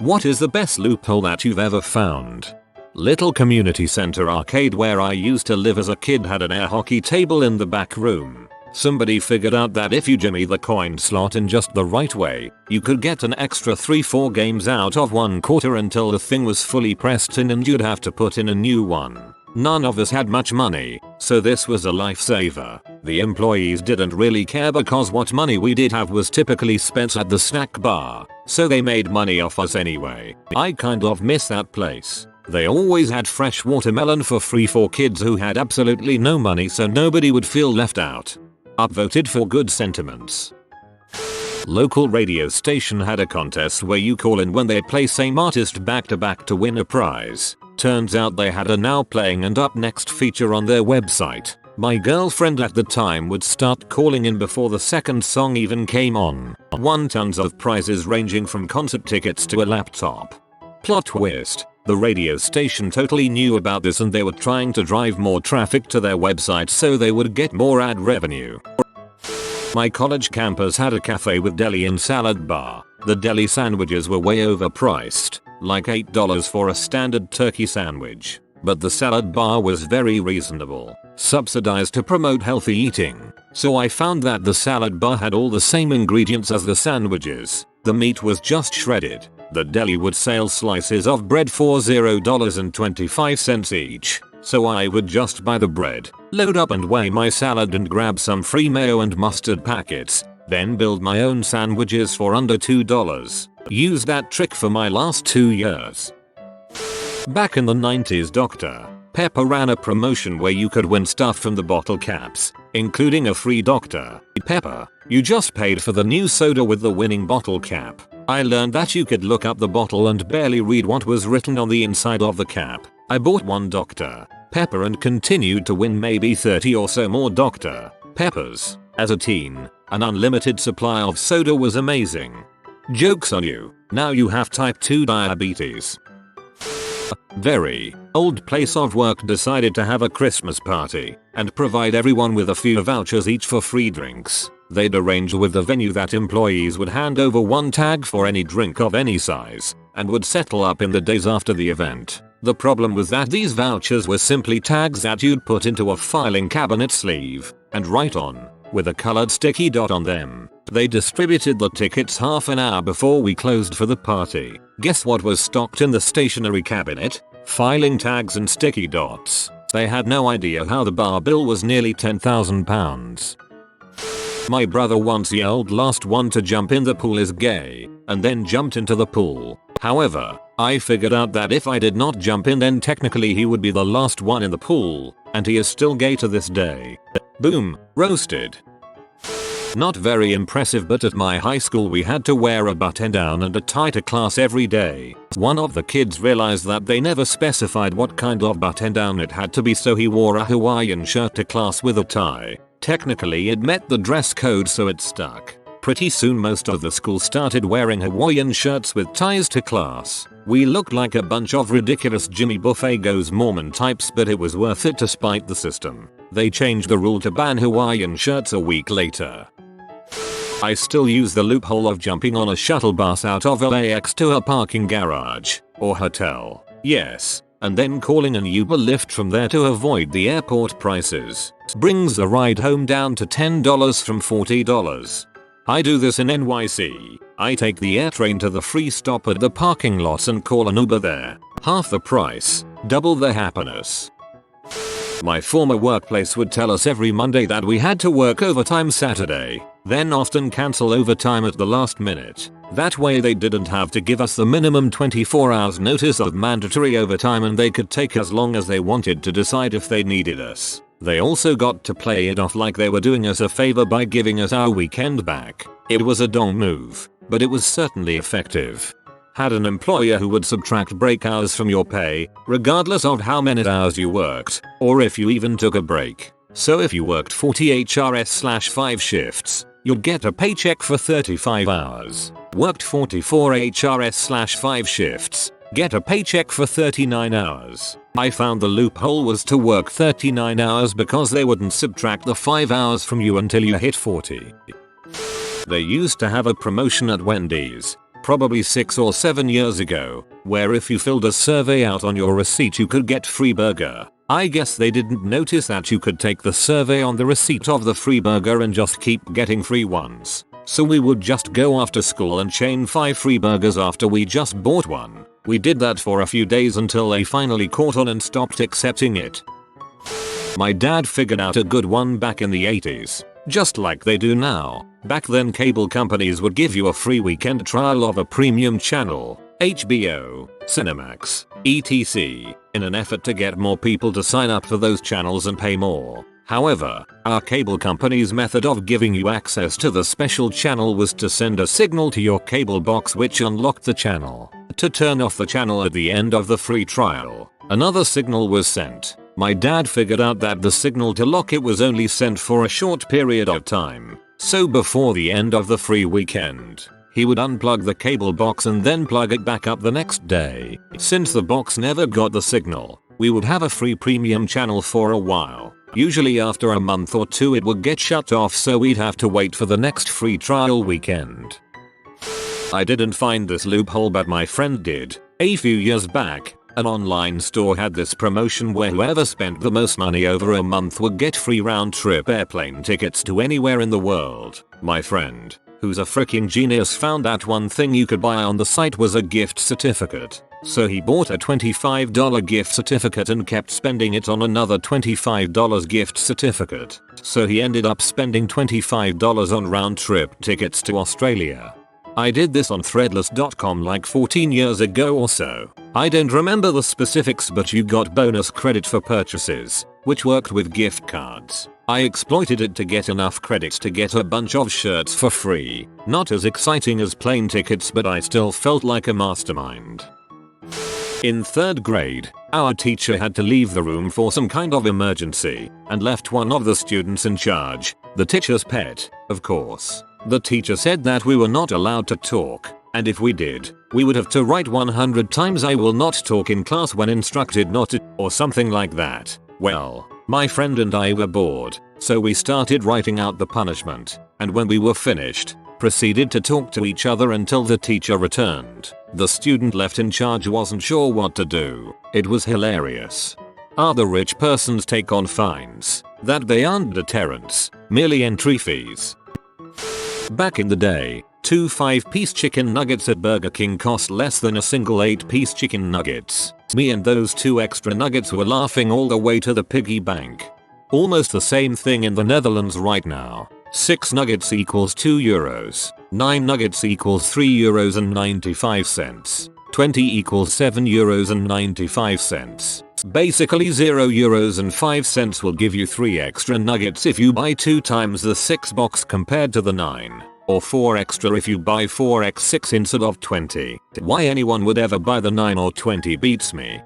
What is the best loophole that you've ever found? Little community center arcade where I used to live as a kid had an air hockey table in the back room. Somebody figured out that if you jimmy the coin slot in just the right way, you could get an extra 3-4 games out of one quarter until the thing was fully pressed in and you'd have to put in a new one. None of us had much money, so this was a lifesaver. The employees didn't really care because what money we did have was typically spent at the snack bar, so they made money off us anyway. I kind of miss that place. They always had fresh watermelon for free for kids who had absolutely no money so nobody would feel left out. Upvoted for good sentiments. Local radio station had a contest where you call in when they play same artist back to back to win a prize. Turns out they had a now playing and up next feature on their website. My girlfriend at the time would start calling in before the second song even came on. Won tons of prizes ranging from concert tickets to a laptop. Plot twist. The radio station totally knew about this and they were trying to drive more traffic to their website so they would get more ad revenue. My college campus had a cafe with deli and salad bar. The deli sandwiches were way overpriced, like $8 for a standard turkey sandwich. But the salad bar was very reasonable, subsidized to promote healthy eating. So I found that the salad bar had all the same ingredients as the sandwiches. The meat was just shredded. The deli would sell slices of bread for $0.25 each. So I would just buy the bread, load up and weigh my salad and grab some free mayo and mustard packets, then build my own sandwiches for under $2. Used that trick for my last 2 years. Back in the 90s, Dr. Pepper ran a promotion where you could win stuff from the bottle caps, including a free Dr. Pepper. You just paid for the new soda with the winning bottle cap. I learned that you could look up the bottle and barely read what was written on the inside of the cap. I bought one Dr. Pepper and continued to win maybe 30 or so more Dr. Peppers. As a teen, an unlimited supply of soda was amazing. Joke's on you, now you have type 2 diabetes. Very old place of work decided to have a Christmas party and provide everyone with a few vouchers each for free drinks. They'd arrange with the venue that employees would hand over one tag for any drink of any size and would settle up in the days after the event. The problem was that these vouchers were simply tags that you'd put into a filing cabinet sleeve and write on with a colored sticky dot on them. They distributed the tickets half an hour before we closed for the party. Guess what was stocked in the stationery cabinet? Filing tags and sticky dots. They had no idea how the bar bill was nearly £10,000. My brother once yelled last one to jump in the pool is gay, and then jumped into the pool. However, I figured out that if I did not jump in then technically he would be the last one in the pool, and he is still gay to this day. Boom, roasted. Not very impressive, but at my high school we had to wear a button down and a tie to class every day. One of the kids realized that they never specified what kind of button down it had to be, so he wore a Hawaiian shirt to class with a tie. Technically it met the dress code, so it stuck. Pretty soon most of the school started wearing Hawaiian shirts with ties to class. We looked like a bunch of ridiculous Jimmy Buffett Goes Mormon types, but it was worth it to spite the system. They changed the rule to ban Hawaiian shirts a week later. I still use the loophole of jumping on a shuttle bus out of LAX to a parking garage or hotel. Yes. And then calling an Uber Lyft from there to avoid the airport prices. Brings the ride home down to $10 from $40. I do this in NYC. I take the air train to the free stop at the parking lot and call an Uber there. Half the price, double the happiness. My former workplace would tell us every Monday that we had to work overtime Saturday, then often cancel overtime at the last minute. That way they didn't have to give us the minimum 24 hours notice of mandatory overtime and they could take as long as they wanted to decide if they needed us. They also got to play it off like they were doing us a favor by giving us our weekend back. It was a dong move, but it was certainly effective. Had an employer who would subtract break hours from your pay, regardless of how many hours you worked, or if you even took a break. So if you worked 40 HRS/5 shifts, you'd get a paycheck for 35 hours. Worked 44 HRS/5 shifts, get a paycheck for 39 hours. I found the loophole was to work 39 hours because they wouldn't subtract the 5 hours from you until you hit 40. They used to have a promotion at Wendy's probably 6 or 7 years ago, where if you filled a survey out on your receipt you could get free burger. I guess they didn't notice that you could take the survey on the receipt of the free burger and just keep getting free ones. So we would just go after school and chain 5 free burgers after we just bought one. We did that for a few days until they finally caught on and stopped accepting it. My dad figured out a good one back in the 80s. Just like they do now. Back then cable companies would give you a free weekend trial of a premium channel, HBO, Cinemax, etc. in an effort to get more people to sign up for those channels and pay more. However, our cable company's method of giving you access to the special channel was to send a signal to your cable box which unlocked the channel. To turn off the channel at the end of the free trial, another signal was sent. My dad figured out that the signal to lock it was only sent for a short period of time. So before the end of the free weekend, he would unplug the cable box and then plug it back up the next day. Since the box never got the signal, we would have a free premium channel for a while. Usually after a month or 2 it would get shut off, so we'd have to wait for the next free trial weekend. I didn't find this loophole, but my friend did. A few years back, an online store had this promotion where whoever spent the most money over a month would get free round-trip airplane tickets to anywhere in the world. My friend, who's a freaking genius, found that one thing you could buy on the site was a gift certificate. So he bought a $25 gift certificate and kept spending it on another $25 gift certificate. So he ended up spending $25 on round-trip tickets to Australia. I did this on threadless.com like 14 years ago or so. I don't remember the specifics, but you got bonus credit for purchases, which worked with gift cards. I exploited it to get enough credits to get a bunch of shirts for free. Not as exciting as plane tickets, but I still felt like a mastermind. In 3rd grade, our teacher had to leave the room for some kind of emergency and left one of the students in charge, the teacher's pet, of course. The teacher said that we were not allowed to talk, and if we did, we would have to write 100 times "I will not talk in class when instructed not to," or something like that. Well, my friend and I were bored, so we started writing out the punishment, and when we were finished, proceeded to talk to each other until the teacher returned. The student left in charge wasn't sure what to do. It was hilarious. Are the rich person's take on fines that they aren't deterrents, merely entry fees? Back in the day, 2 5-piece chicken nuggets at Burger King cost less than a single 8-piece chicken nuggets. Me and those 2 extra nuggets were laughing all the way to the piggy bank. Almost the same thing in the Netherlands right now. 6 nuggets equals €2, 9 nuggets equals €3.95, 20 equals €7.95. Basically €0.05 will give you 3 extra nuggets if you buy 2 times the 6 box compared to the 9. Or 4 extra if you buy 4x6 instead of 20. Why anyone would ever buy the 9 or 20 beats me.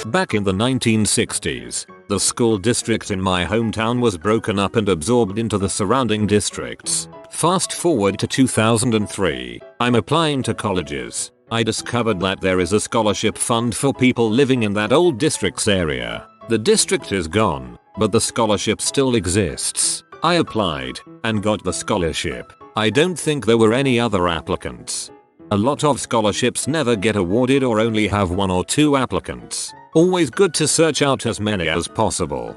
Back in the 1960s, the school district in my hometown was broken up and absorbed into the surrounding districts. Fast forward to 2003, I'm applying to colleges. I discovered that there is a scholarship fund for people living in that old district's area. The district is gone, but the scholarship still exists. I applied and got the scholarship. I don't think there were any other applicants. A lot of scholarships never get awarded or only have 1 or 2 applicants. Always good to search out as many as possible.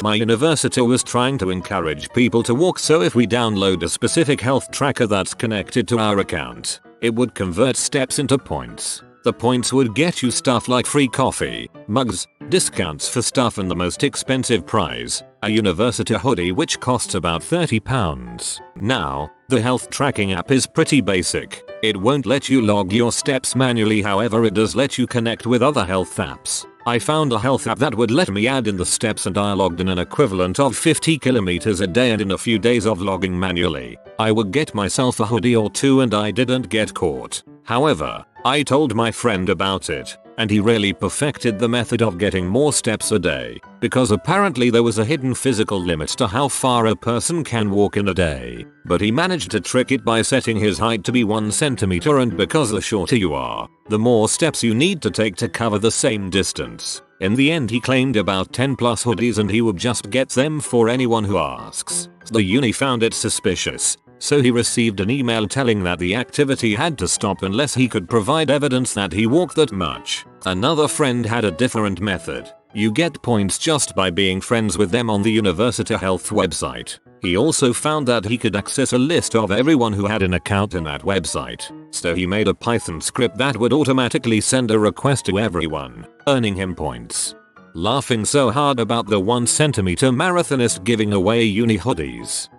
My university was trying to encourage people to walk, so if we download a specific health tracker that's connected to our account, it would convert steps into points. The points would get you stuff like free coffee, mugs, discounts for stuff, and the most expensive prize, a university hoodie which costs about £30. Now, the health tracking app is pretty basic. It won't let you log your steps manually, however it does let you connect with other health apps. I found a health app that would let me add in the steps, and I logged in an equivalent of 50 kilometers a day, and in a few days of logging manually, I would get myself a hoodie or 2 and I didn't get caught. However, I told my friend about it, and he really perfected the method of getting more steps a day, because apparently there was a hidden physical limit to how far a person can walk in a day. But he managed to trick it by setting his height to be 1 centimeter, and because the shorter you are, the more steps you need to take to cover the same distance. In the end he claimed about 10 plus hoodies, and he would just get them for anyone who asks. The uni found it suspicious So he received an email telling that the activity had to stop unless he could provide evidence that he walked that much. Another friend had a different method. You get points just by being friends with them on the University Health website. He also found that he could access a list of everyone who had an account in that website. So he made a Python script that would automatically send a request to everyone, earning him points. Laughing so hard about the 1 centimeter marathonist giving away uni hoodies.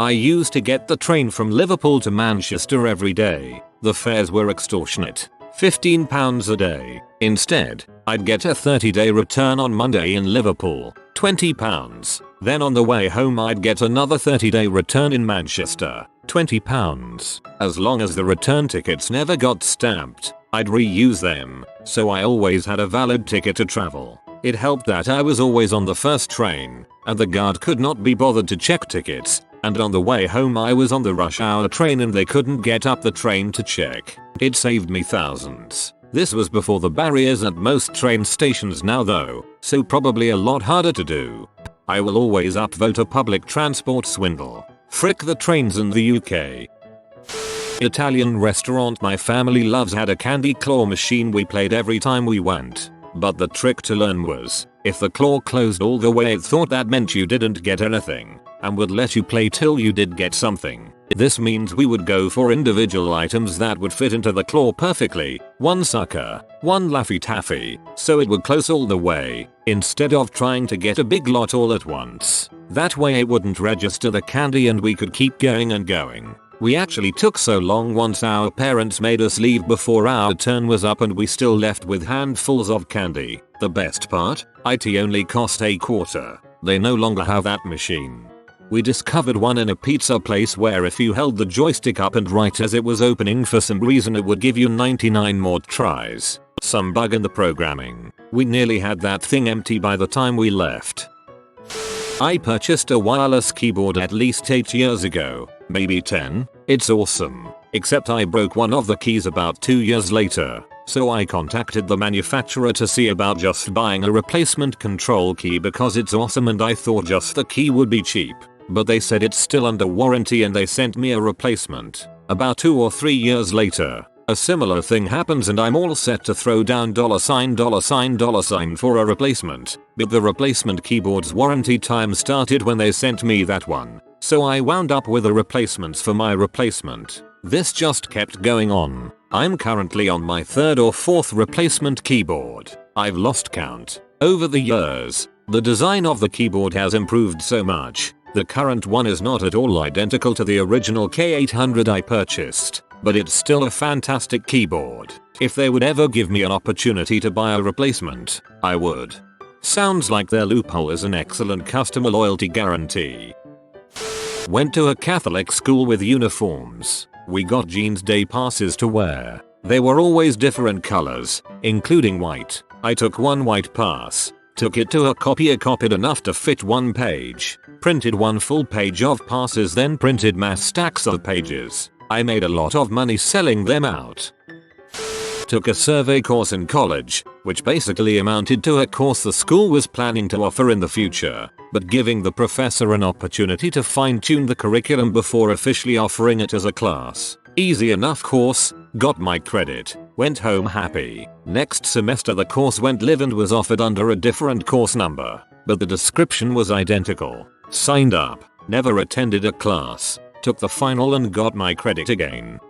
I used to get the train from Liverpool to Manchester every day. The fares were extortionate. £15 a day. Instead, I'd get a 30-day return on Monday in Liverpool, £20. Then on the way home I'd get another 30-day return in Manchester, £20. As long as the return tickets never got stamped, I'd reuse them, so I always had a valid ticket to travel. It helped that I was always on the first train, and the guard could not be bothered to check tickets, and on the way home I was on the rush hour train and they couldn't get up the train to check. It saved me thousands. This was before the barriers at most train stations now though, so probably a lot harder to do. I will always upvote a public transport swindle. Frick the trains in the UK. Italian restaurant my family loves had a candy claw machine we played every time we went. But the trick to learn was, if the claw closed all the way it thought that meant you didn't get anything, and would let you play till you did get something. This means we would go for individual items that would fit into the claw perfectly, one sucker, one Laffy Taffy, so it would close all the way, instead of trying to get a big lot all at once. That way it wouldn't register the candy and we could keep going and going. We actually took so long once our parents made us leave before our turn was up and we still left with handfuls of candy. The best part? IT only cost a quarter. They no longer have that machine. We discovered one in a pizza place where if you held the joystick up and right as it was opening for some reason it would give you 99 more tries. Some bug in the programming. We nearly had that thing empty by the time we left. I purchased a wireless keyboard at least 8 years ago, maybe 10. It's awesome. Except I broke one of the keys about 2 years later. So I contacted the manufacturer to see about just buying a replacement control key because it's awesome and I thought just the key would be cheap. But they said it's still under warranty and they sent me a replacement. About 2 or 3 years later, a similar thing happens and I'm all set to throw down $$ for a replacement. But the replacement keyboard's warranty time started when they sent me that one. So I wound up with a replacements for my replacement. This just kept going on. I'm currently on my 3rd or 4th replacement keyboard. I've lost count. Over the years, the design of the keyboard has improved so much. The current one is not at all identical to the original K800 I purchased, but it's still a fantastic keyboard. If they would ever give me an opportunity to buy a replacement, I would. Sounds like their Loophole is an excellent customer loyalty guarantee. Went to a Catholic school with uniforms. We got jeans day passes to wear. They were always different colors, including white. I took one white pass, took it to a copier, copied enough to fit one page, printed one full page of passes, then printed mass stacks of pages. I made a lot of money selling them out. Took a survey course in college, which basically amounted to a course the school was planning to offer in the future, but giving the professor an opportunity to fine-tune the curriculum before officially offering it as a class. Easy enough course, got my credit, went home happy. Next semester the course went live and was offered under a different course number, but the description was identical. Signed up, never attended a class, took the final and got my credit again.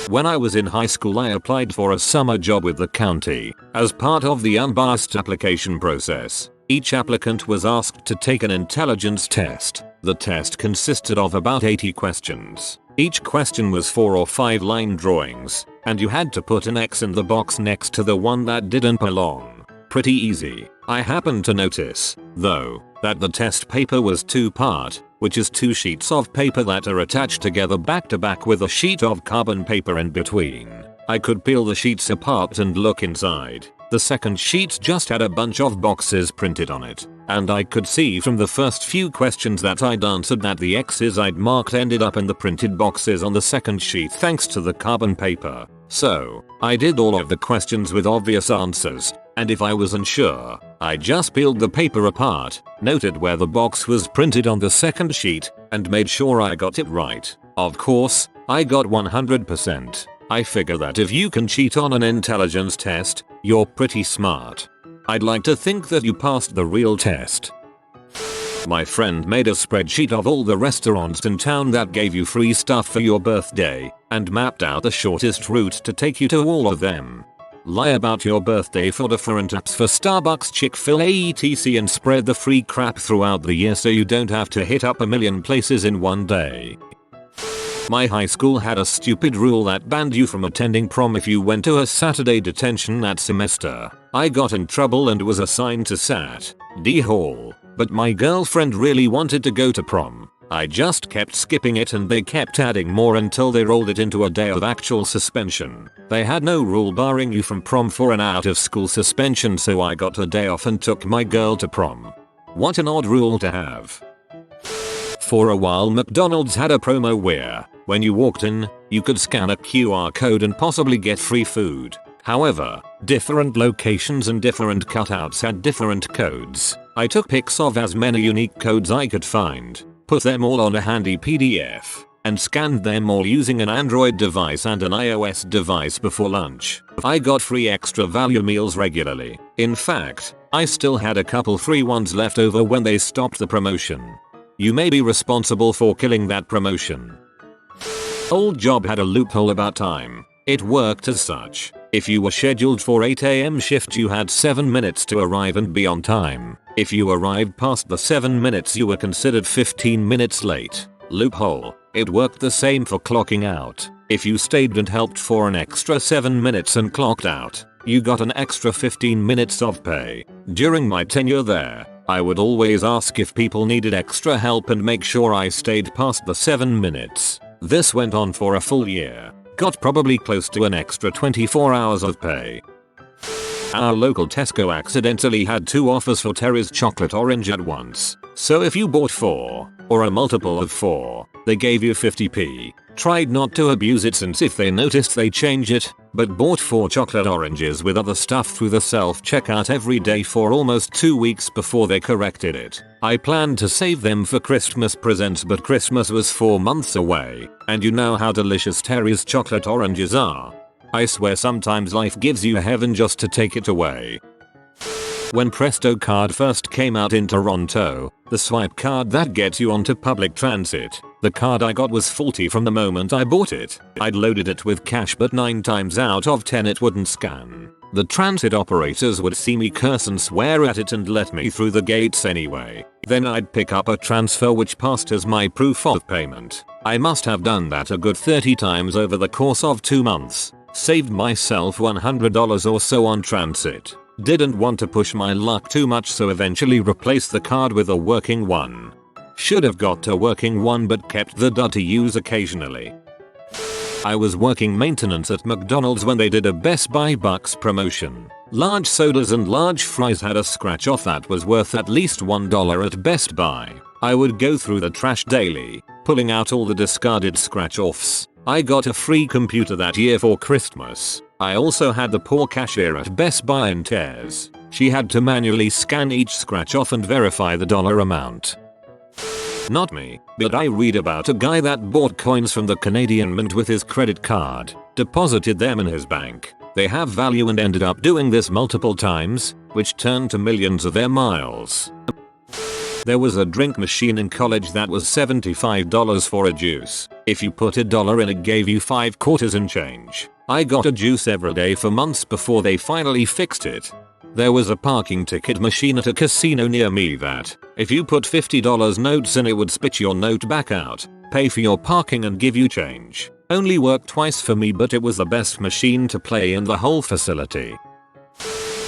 When I was in high school I applied for a summer job with the county. As part of the unbiased application process, each applicant was asked to take an intelligence test. The test consisted of about 80 questions. Each question was 4 or 5 line drawings, and you had to put an X in the box next to the one that didn't belong. Pretty easy. I happened to notice, though, that the test paper was 2-part, which is 2 sheets of paper that are attached together back to back with a sheet of carbon paper in between. I could peel the sheets apart and look inside. The second sheet just had a bunch of boxes printed on it, and I could see from the first few questions that I'd answered that the X's I'd marked ended up in the printed boxes on the second sheet thanks to the carbon paper. So, I did all of the questions with obvious answers, and if I was unsure, I just peeled the paper apart, noted where the box was printed on the second sheet, and made sure I got it right. Of course, I got 100%. I figure that if you can cheat on an intelligence test, you're pretty smart. I'd like to think that you passed the real test. My friend made a spreadsheet of all the restaurants in town that gave you free stuff for your birthday, and mapped out the shortest route to take you to all of them. Lie about your birthday for different apps for Starbucks, Chick-fil-A, etc. and spread the free crap throughout the year so you don't have to hit up a million places in one day. My high school had a stupid rule that banned you from attending prom if you went to a Saturday detention that semester. I got in trouble and was assigned to Sat. D Hall. But my girlfriend really wanted to go to prom. I just kept skipping it and they kept adding more until they rolled it into a day of actual suspension. They had no rule barring you from prom for an out of school suspension, so I got a day off and took my girl to prom. What an odd rule to have. For a while McDonald's had a promo where, when you walked in, you could scan a QR code and possibly get free food. However, different locations and different cutouts had different codes. I took pics of as many unique codes I could find, put them all on a handy PDF, and scanned them all using an Android device and an iOS device before lunch. I got free extra value meals regularly. In fact, I still had a couple free ones left over when they stopped the promotion. You may be responsible for killing that promotion. Old job had a loophole about time. It worked as such. If you were scheduled for 8 AM shift, you had 7 minutes to arrive and be on time. If you arrived past the 7 minutes, you were considered 15 minutes late. Loophole. It worked the same for clocking out. If you stayed and helped for an extra 7 minutes and clocked out, you got an extra 15 minutes of pay. During my tenure there, I would always ask if people needed extra help and make sure I stayed past the 7 minutes. This went on for a full year. Got probably close to an extra 24 hours of pay. Our local Tesco accidentally had 2 offers for Terry's chocolate orange at once. So if you bought 4, or a multiple of 4, they gave you 50p. Tried not to abuse it since if they noticed they change it, but bought 4 chocolate oranges with other stuff through the self-checkout every day for almost 2 weeks before they corrected it. I planned to save them for Christmas presents, but Christmas was 4 months away, and you know how delicious Terry's chocolate oranges are. I swear sometimes life gives you heaven just to take it away. When Presto Card first came out in Toronto, the swipe card that gets you onto public transit, the card I got was faulty from the moment I bought it. I'd loaded it with cash, but 9 times out of 10 it wouldn't scan. The transit operators would see me curse and swear at it and let me through the gates anyway. Then I'd pick up a transfer which passed as my proof of payment. I must have done that a good 30 times over the course of 2 months. Saved myself $100 or so on transit. Didn't want to push my luck too much, so eventually replaced the card with a working one. Should have got a working one but kept the dud to use occasionally. I was working maintenance at McDonald's when they did a Best Buy Bucks promotion. Large sodas and large fries had a scratch off that was worth at least $1 at Best Buy. I would go through the trash daily, pulling out all the discarded scratch offs. I got a free computer that year for Christmas. I also had the poor cashier at Best Buy in tears. She had to manually scan each scratch off and verify the dollar amount. Not me, but I read about a guy that bought coins from the Canadian Mint with his credit card, deposited them in his bank. They have value and ended up doing this multiple times, which turned to millions of their miles. There was a drink machine in college that was $75 for a juice. If you put $1 in, it gave you 5 quarters in change. I got a juice every day for months before they finally fixed it. There was a parking ticket machine at a casino near me that, if you put $50 notes in, it would spit your note back out, pay for your parking and give you change. Only worked twice for me, but it was the best machine to play in the whole facility.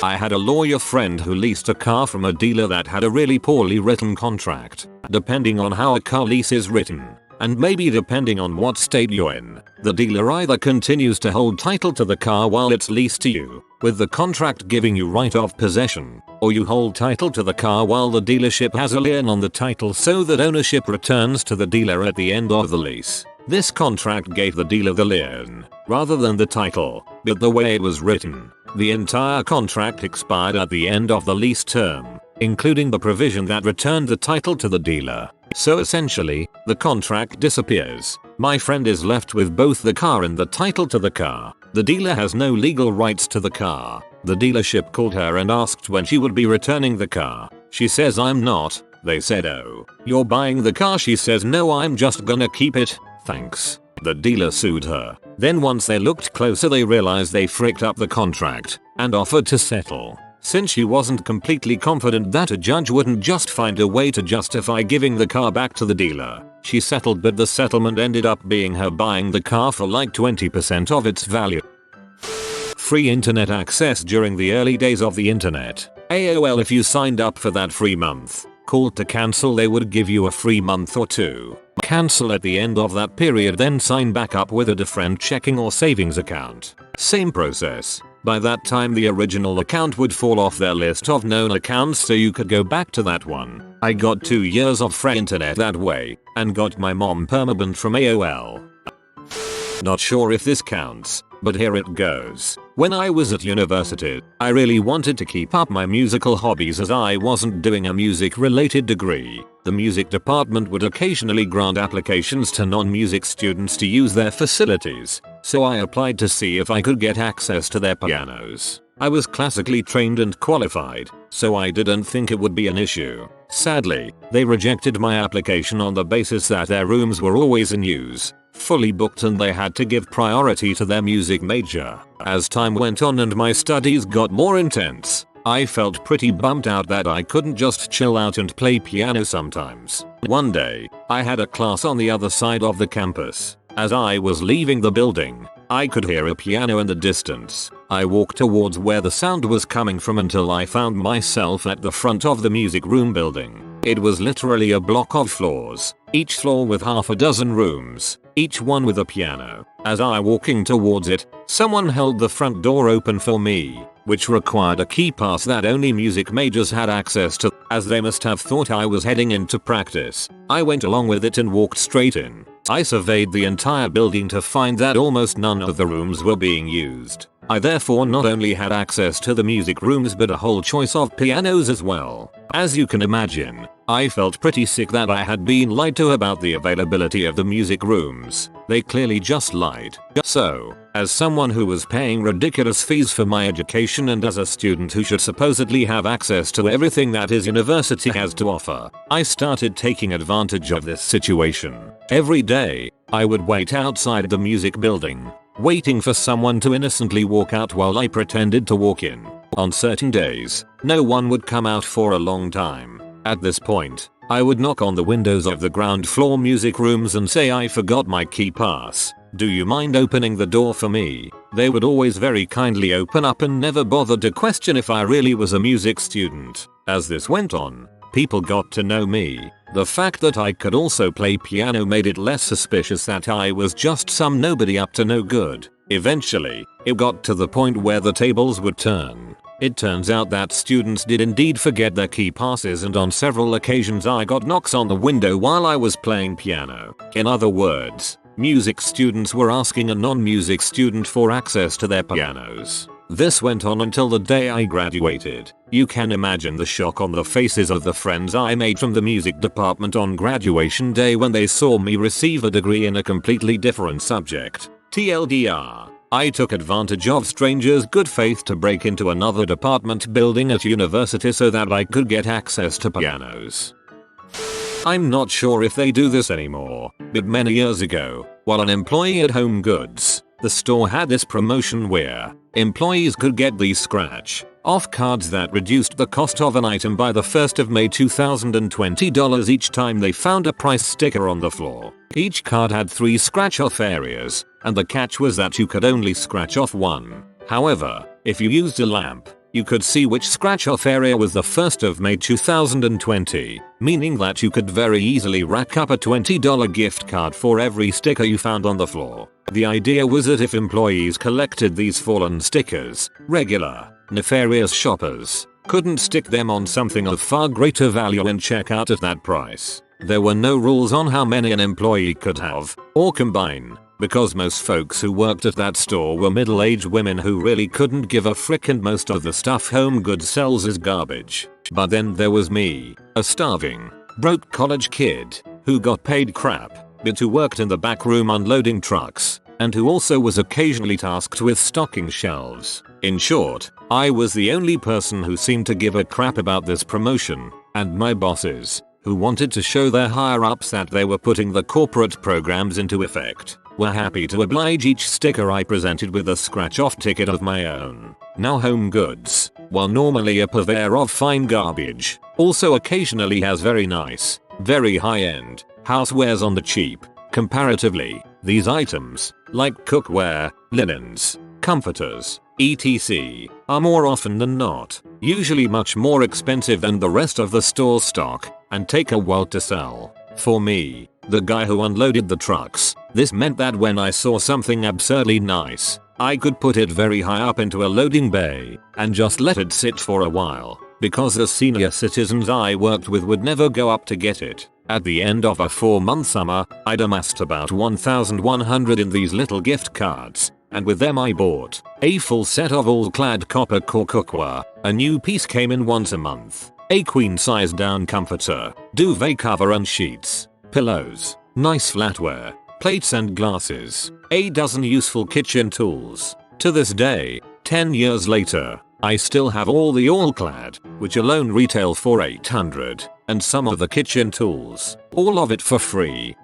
I had a lawyer friend who leased a car from a dealer that had a really poorly written contract. Depending on how a car lease is written, and maybe depending on what state you're in, the dealer either continues to hold title to the car while it's leased to you, with the contract giving you right of possession, or you hold title to the car while the dealership has a lien on the title so that ownership returns to the dealer at the end of the lease. This contract gave the dealer the lien, rather than the title, but the way it was written, The entire contract expired at the end of the lease term, including the provision that returned the title to the dealer. So essentially, the contract disappears. My friend is left with both the car and the title to the car. The dealer has no legal rights to the car. The dealership called her and asked when she would be returning the car. She says, "I'm not." They said, "Oh, you're buying the car?" She says, "No, I'm just gonna keep it. Thanks." The dealer sued her. Then once they looked closer, they realized they fricked up the contract and offered to settle. Since she wasn't completely confident that a judge wouldn't just find a way to justify giving the car back to the dealer, she settled, but the settlement ended up being her buying the car for like 20% of its value. Free internet access during the early days of the internet. AOL, if you signed up for that free month, called to cancel, they would give you a free month or two. Cancel at the end of that period, then sign back up with a different checking or savings account. Same process. By that time the original account would fall off their list of known accounts, so you could go back to that one. I got 2 years of free internet that way, and got my mom permabanned from AOL. Not sure if this counts, but here it goes. When I was at university, I really wanted to keep up my musical hobbies as I wasn't doing a music related degree. The music department would occasionally grant applications to non-music students to use their facilities, so I applied to see if I could get access to their pianos. I was classically trained and qualified, so I didn't think it would be an issue. Sadly, they rejected my application on the basis that their rooms were always in use, fully booked, and they had to give priority to their music major. As time went on and my studies got more intense, I felt pretty bummed out that I couldn't just chill out and play piano sometimes. One day, I had a class on the other side of the campus. As I was leaving the building, I could hear a piano in the distance. I walked towards where the sound was coming from until I found myself at the front of the music room building. It was literally a block of floors, each floor with half a dozen rooms, each one with a piano. As I walking towards it, someone held the front door open for me, which required a key pass that only music majors had access to, as they must have thought I was heading in to practice. I went along with it and walked straight in. I surveyed the entire building to find that almost none of the rooms were being used. I therefore not only had access to the music rooms but a whole choice of pianos as well. As you can imagine, I felt pretty sick that I had been lied to about the availability of the music rooms. They clearly just lied. So, as someone who was paying ridiculous fees for my education and as a student who should supposedly have access to everything that his university has to offer, I started taking advantage of this situation. Every day, I would wait outside the music building, waiting for someone to innocently walk out while I pretended to walk in. On certain days, no one would come out for a long time. At this point, I would knock on the windows of the ground floor music rooms and say I forgot my key pass. Do you mind opening the door for me? They would always very kindly open up and never bothered to question if I really was a music student. As this went on, people got to know me. The fact that I could also play piano made it less suspicious that I was just some nobody up to no good. Eventually, it got to the point where the tables would turn. It turns out that students did indeed forget their key passes, and on several occasions I got knocks on the window while I was playing piano. In other words, music students were asking a non-music student for access to their pianos. This went on until the day I graduated. You can imagine the shock on the faces of the friends I made from the music department on graduation day when they saw me receive a degree in a completely different subject. TLDR. I took advantage of strangers' good faith to break into another department building at university so that I could get access to pianos. I'm not sure if they do this anymore, but many years ago, while an employee at Home Goods, the store had this promotion where employees could get these scratch-off cards that reduced the cost of an item by the 1st of May $2020 each time they found a price sticker on the floor. Each card had 3 scratch-off areas, and the catch was that you could only scratch off one. However, if you used a lamp, you could see which scratch-off area was the 1st of May 2020, meaning that you could very easily rack up a $20 gift card for every sticker you found on the floor. The idea was that if employees collected these fallen stickers, regular, nefarious shoppers couldn't stick them on something of far greater value and check out at that price. There were no rules on how many an employee could have, or combine, because most folks who worked at that store were middle-aged women who really couldn't give a frick, and most of the stuff Home Goods sells is garbage. But then there was me, a starving, broke college kid, who got paid crap, but who worked in the back room unloading trucks, and who also was occasionally tasked with stocking shelves. In short, I was the only person who seemed to give a crap about this promotion, and my bosses, who wanted to show their higher-ups that they were putting the corporate programs into effect, were happy to oblige each sticker I presented with a scratch-off ticket of my own. Now Home Goods, while normally a purveyor of fine garbage, also occasionally has very nice, very high-end, housewares on the cheap. Comparatively, these items, like cookware, linens, comforters, etc., are more often than not, usually much more expensive than the rest of the store's stock, and take a while to sell. For me, the guy who unloaded the trucks, this meant that when I saw something absurdly nice, I could put it very high up into a loading bay, and just let it sit for a while, because the senior citizens I worked with would never go up to get it. At the end of a 4-month summer, I'd amassed about 1,100 in these little gift cards, and with them I bought a full set of all-clad copper core cookware. A new piece came in once a month, a queen-size down comforter, duvet cover and sheets, pillows, nice flatware, plates and glasses, a dozen useful kitchen tools. To this day, 10 years later, I still have all the all-clad, which alone retail for $800, and some of the kitchen tools, all of it for free.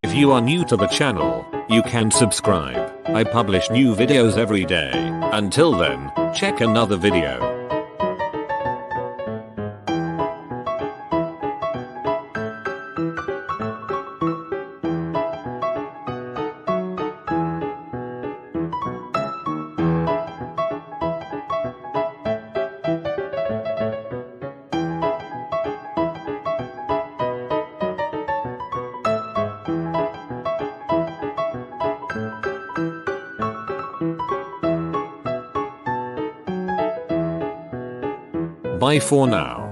If you are new to the channel, you can subscribe. I publish new videos every day. Until then, check another video. Bye for now.